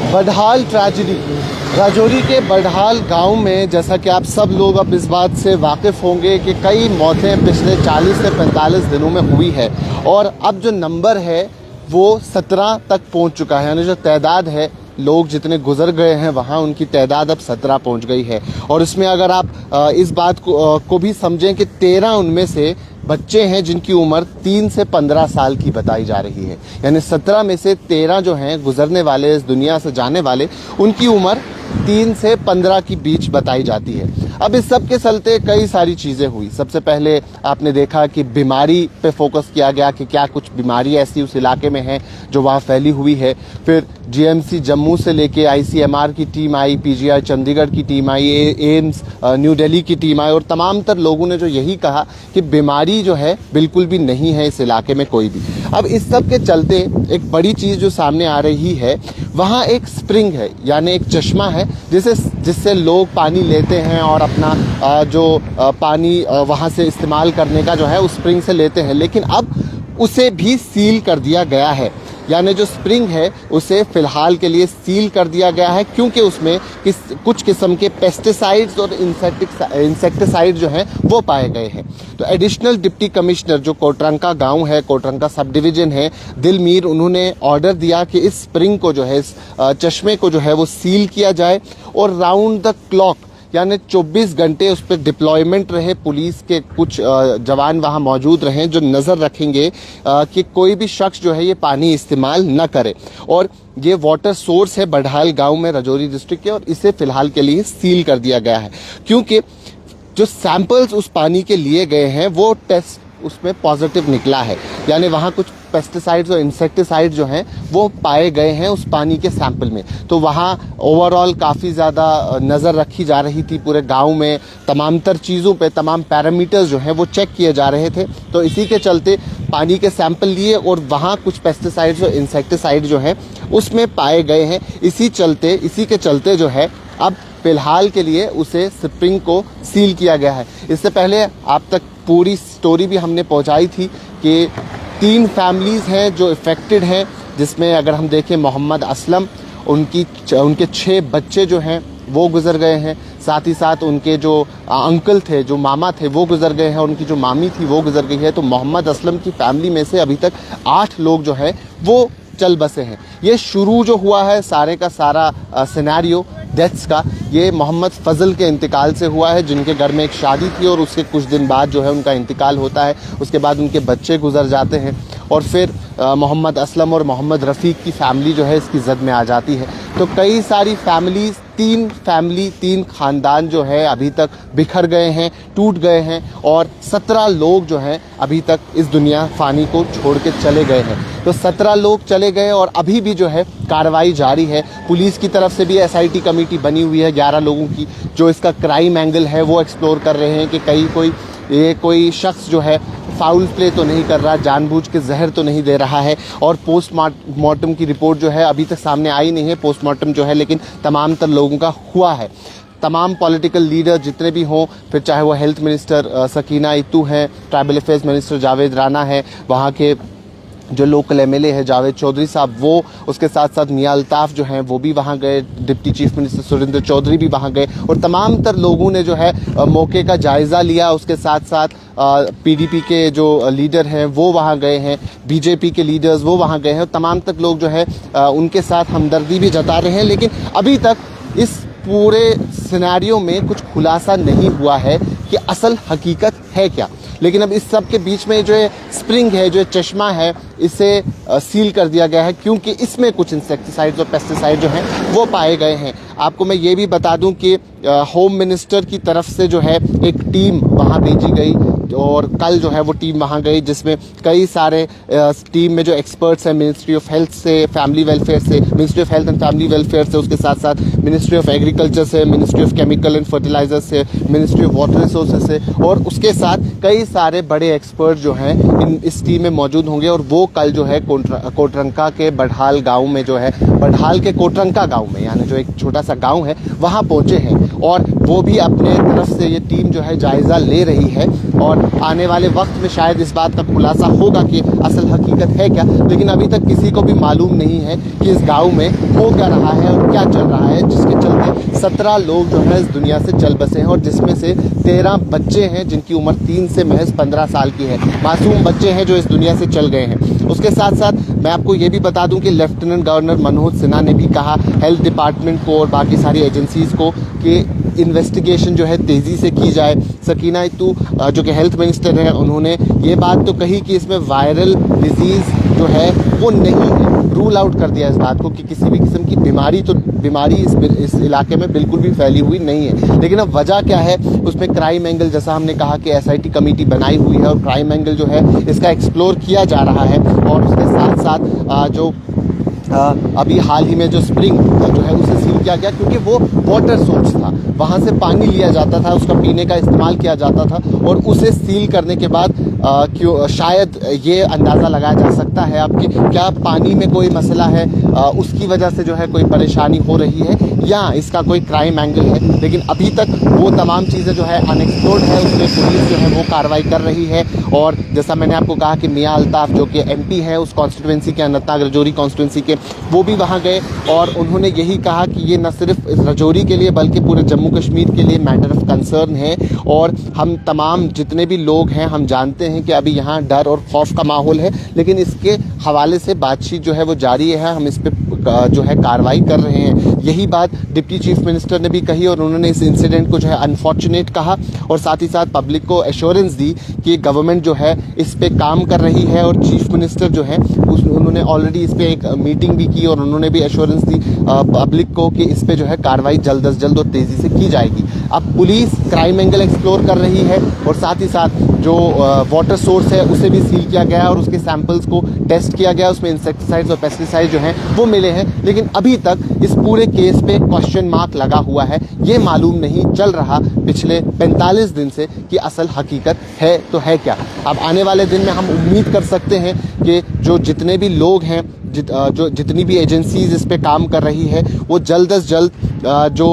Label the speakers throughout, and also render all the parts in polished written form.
Speaker 1: बडहाल tragedy. Rajouri के बडहाल गांव में जैसा कि आप सब लोग अब इस बात से वाकिफ़ होंगे कि कई मौतें पिछले 40 से 45 दिनों में हुई है और अब जो नंबर है वो 17 तक पहुंच चुका है। यानी जो तादाद है, लोग जितने गुजर गए हैं वहाँ उनकी तादाद अब 17 पहुंच गई है। और इसमें अगर आप इस बात को भी समझें कि 13 उनमें से बच्चे हैं जिनकी उम्र 3 से 15 साल की बताई जा रही है। यानी 17 में से 13 जो हैं गुजरने वाले, इस दुनिया से जाने वाले, उनकी उम्र 3 से 15 के बीच बताई जाती है। अब इस सब के चलते कई सारी चीज़ें हुई। सबसे पहले आपने देखा कि बीमारी पे फोकस किया गया कि क्या कुछ बीमारी ऐसी उस इलाके में है जो वहाँ फैली हुई है। फिर जीएमसी जम्मू से लेके आईसीएमआर की टीम आई, पीजीआई चंडीगढ़ की टीम आई, एम्स न्यू दिल्ली की टीम आई और तमाम तर लोगों ने जो यही कहा कि बीमारी जो है बिल्कुल भी नहीं है इस इलाके में कोई भी। अब इस सब के चलते एक बड़ी चीज़ जो सामने आ रही है, वहाँ एक स्प्रिंग है, यानी एक चश्मा है जिससे लोग पानी लेते हैं और अपना जो पानी वहाँ से इस्तेमाल करने का जो है उस स्प्रिंग से लेते हैं। लेकिन अब उसे भी सील कर दिया गया है। यानी जो स्प्रिंग है उसे फ़िलहाल के लिए सील कर दिया गया है क्योंकि उसमें कुछ किस्म के पेस्टिसाइड्स और इंसेक्टिसाइड जो हैं वो पाए गए हैं। तो एडिशनल डिप्टी कमिश्नर जो कोटरंका गांव है, कोटरंका सब डिवीज़न है, दिलमीर, उन्होंने ऑर्डर दिया कि इस स्प्रिंग को जो है, इस चश्मे को जो है वो सील किया जाए और राउंड द क्लॉक यानी 24 घंटे उस पर डिप्लॉयमेंट रहे, पुलिस के कुछ जवान वहाँ मौजूद रहें जो नज़र रखेंगे कि कोई भी शख्स जो है ये पानी इस्तेमाल न करे। और ये वाटर सोर्स है बडहाल गांव में, राजौरी डिस्ट्रिक्ट के, और इसे फ़िलहाल के लिए सील कर दिया गया है क्योंकि जो सैंपल्स उस पानी के लिए गए हैं वो टेस्ट उसमें पॉजिटिव निकला है। यानी वहाँ कुछ पेस्टिसाइड्स और इंसेक्टिसाइड जो हैं वो पाए गए हैं उस पानी के सैंपल में। तो वहाँ ओवरऑल काफ़ी ज़्यादा नज़र रखी जा रही थी पूरे गांव में, तमाम तर चीज़ों पे तमाम पैरामीटर्स जो हैं वो चेक किए जा रहे थे। तो इसी के चलते पानी के सैंपल लिए और वहाँ कुछ पेस्टिसाइड्स और इंसेक्टिसाइड जो हैं उसमें पाए गए हैं। इसी के चलते जो है अब फ़िलहाल के लिए उसे स्प्रिंग को सील किया गया है। इससे पहले आप तक पूरी स्टोरी भी हमने पहुंचाई थी कि 3 फैमिलीज़ हैं जो इफ़ेक्टेड हैं, जिसमें अगर हम देखें मोहम्मद असलम, उनके 6 बच्चे जो हैं वो गुज़र गए हैं। साथ ही साथ उनके जो अंकल थे, जो मामा थे, वो गुज़र गए हैं। उनकी जो मामी थी वो गुज़र गई है। तो मोहम्मद असलम की फैमिली में से अभी तक 8 लोग जो हैं वो चल बसे हैं। ये शुरू जो हुआ है सारे का सारा सिनेरियो डेथ्स का, ये मोहम्मद फजल के इंतकाल से हुआ है, जिनके घर में एक शादी थी और उसके कुछ दिन बाद जो है उनका इंतकाल होता है। उसके बाद उनके बच्चे गुजर जाते हैं और फिर मोहम्मद असलम और मोहम्मद रफ़ीक की फैमिली जो है इसकी जद में आ जाती है। तो कई सारी फैमिलीज़, 3 ख़ानदान जो है अभी तक बिखर गए हैं, टूट गए हैं और 17 लोग जो हैं अभी तक इस दुनिया फ़ानी को छोड़ के चले गए हैं। तो 17 लोग चले गए और अभी भी जो है कार्रवाई जारी है। पुलिस की तरफ से भी एसआईटी कमेटी बनी हुई है 11 लोगों की, जो इसका क्राइम एंगल है वो एक्सप्लोर कर रहे हैं कि कोई शख्स जो है फाउल प्ले तो नहीं कर रहा, जानबूझ के जहर तो नहीं दे रहा है। और पोस्टमार्टम की रिपोर्ट जो है अभी तक सामने आई नहीं है, पोस्टमार्टम जो है, लेकिन तमाम तर लोगों का हुआ है। तमाम पॉलिटिकल लीडर जितने भी हों, फिर चाहे वो हेल्थ मिनिस्टर सकीना इत्तू हैं, tribal affairs minister Javed Rana है, वहाँ के जो लोकल एमएलए है जावेद चौधरी साहब, वो, उसके साथ साथ मियां अल्ताफ़ जो हैं वो भी वहाँ गए, deputy chief minister Surendra Chaudhary भी वहाँ गए और तमाम तर लोगों ने जो है मौके का जायज़ा लिया। उसके साथ साथ पीडीपी के जो लीडर हैं वो वहाँ गए हैं, बीजेपी के लीडर्स वो वहाँ गए हैं और तमाम तक लोग जो है उनके साथ हमदर्दी भी जता रहे हैं। लेकिन अभी तक इस पूरे सिनेरियो में कुछ खुलासा नहीं हुआ है कि असल हकीकत है क्या। लेकिन अब इस सब के बीच में जो स्प्रिंग है, जो चश्मा है, इसे सील कर दिया गया है क्योंकि इसमें कुछ इंसेक्टिसाइड्स और पेस्टिसाइड जो हैं वो पाए गए हैं। आपको मैं ये भी बता दूं कि होम मिनिस्टर की तरफ से जो है एक टीम वहाँ भेजी गई और कल जो है वो टीम वहाँ गई, जिसमें कई सारे टीम में जो एक्सपर्ट्स हैं मिनिस्ट्री ऑफ हेल्थ से, फैमिली वेलफेयर से, ministry of health and family welfare से, उसके साथ साथ मिनिस्ट्री ऑफ एग्रीकल्चर से, ministry of chemical and fertiliser से, मिनिस्ट्री ऑफ वाटर रिसोर्सेज से, और उसके साथ कई सारे बड़े एक्सपर्ट जो हैं इस टीम में मौजूद होंगे। और वो कल जो है कोटरंका के बडहाल गाँव में जो है, बडहाल के कोटरंका गाँव में, यानी जो एक छोटा सा गाँव है, वहाँ पहुँचे हैं और वो भी अपने तरफ से ये टीम जो है जायज़ा ले रही है और आने वाले वक्त में शायद इस बात का खुलासा होगा कि असल हकीकत है क्या। लेकिन अभी तक किसी को भी मालूम नहीं है कि इस गांव में हो क्या रहा है और क्या चल रहा है, जिसके चलते 17 लोग जो है इस दुनिया से चल बसे हैं और जिसमें से 13 बच्चे हैं जिनकी उम्र 3 से महज 15 साल की है। मासूम बच्चे हैं जो इस दुनिया से चल गए हैं। उसके साथ साथ मैं आपको ये भी बता दूं कि लेफ्टिनेंट गवर्नर मनोज सिन्हा ने भी कहा हेल्थ डिपार्टमेंट को और बाकी सारी एजेंसीज़ को कि इन्वेस्टिगेशन जो है तेज़ी से की जाए। सकीना इत्तू जो कि हेल्थ मिनिस्टर हैं, उन्होंने ये बात तो कही कि इसमें वायरल डिजीज़ जो है वो नहीं है, रूल आउट कर दिया इस बात को कि किसी भी किस्म की बीमारी इस इलाके में बिल्कुल भी फैली हुई नहीं है। लेकिन अब वजह क्या है, उसमें क्राइम एंगल, जैसा हमने कहा कि SIT कमेटी बनाई हुई है और क्राइम एंगल जो है इसका एक्सप्लोर किया जा रहा है। और उसके साथ साथ जो अभी हाल ही में जो स्प्रिंग जो है उसे सील किया गया क्योंकि वो वाटर सोर्स था, वहाँ से पानी लिया जाता था, उसका पीने का इस्तेमाल किया जाता था और उसे सील करने के बाद क्यों शायद ये अंदाज़ा लगाया जा सकता है अब कि क्या पानी में कोई मसला है, उसकी वजह से जो है कोई परेशानी हो रही है या इसका कोई क्राइम एंगल है। लेकिन अभी तक वो तमाम चीज़ें जो है अनएक्सप्लोर्ड है, उसमें पुलिस जो है वो कार्रवाई कर रही है। और जैसा मैंने आपको कहा कि मियाँ अल्ताफ़ जो कि MP है उस कॉन्स्टिट्यूंसी के, अनंतनाग राजौरी कॉन्स्टिट्यूंसी के, वो भी वहाँ गए और उन्होंने यही कहा कि ये न सिर्फ राजौरी के लिए बल्कि पूरे जम्मू कश्मीर के लिए मैटर ऑफ कंसर्न है। और हम तमाम जितने भी लोग हैं हम जानते हैं कि अभी यहाँ डर और खौफ का माहौल है, लेकिन इसके हवाले से बातचीत जो है वो जारी है, हम इस पर जो है कार्रवाई कर रहे हैं। यही बात डिप्टी चीफ मिनिस्टर ने भी कही और उन्होंने इस इंसिडेंट को जो है अनफॉर्चुनेट कहा और साथ ही साथ पब्लिक को एश्योरेंस दी कि गवर्नमेंट जो है इस पे काम कर रही है। और चीफ मिनिस्टर जो है उन्होंने ऑलरेडी इस पे एक मीटिंग भी की और उन्होंने भी एश्योरेंस दी पब्लिक को कि इस पे जो है कार्रवाई जल्द अज जल्द और तेज़ी से की जाएगी। अब पुलिस क्राइम एंगल एक्सप्लोर कर रही है और साथ ही साथ जो वाटर सोर्स है उसे भी सील किया गया और उसके सैंपल्स को टेस्ट किया गया, उसमें इंसेक्टिसाइड्स और पेस्टिसाइड जो हैं वो मिले हैं। लेकिन अभी तक इस पूरे केस पे क्वेश्चन मार्क लगा हुआ है, ये मालूम नहीं चल रहा पिछले 45 दिन से कि असल हकीकत है तो है क्या। अब आने वाले दिन में हम उम्मीद कर सकते हैं कि जो जितने भी लोग हैं, जो जितनी भी एजेंसीज इस पे काम कर रही है वो जल्द अज जल्द जो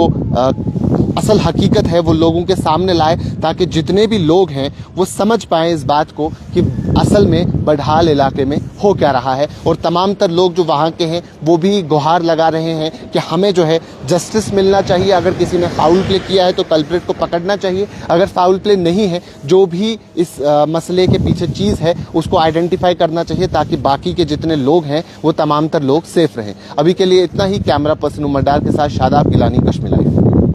Speaker 1: असल हकीकत है वो लोगों के सामने लाए ताकि जितने भी लोग हैं वो समझ पाएँ इस बात को कि असल में बडहाल इलाके में हो क्या रहा है। और तमाम तर लोग जो वहाँ के हैं वो भी गुहार लगा रहे हैं कि हमें जो है जस्टिस मिलना चाहिए। अगर किसी ने फाउल प्ले किया है तो कल्प्रिट को पकड़ना चाहिए, अगर फाउल प्ले नहीं है जो भी इस मसले के पीछे चीज़ है उसको आइडेंटिफाई करना चाहिए ताकि बाकी के जितने लोग हैं वो तमाम तर लोग सेफ रहें। अभी के लिए इतना ही। कैमरा पर्सन उमर डार के साथ शादाब गिलानी, कश्मीर लाइव।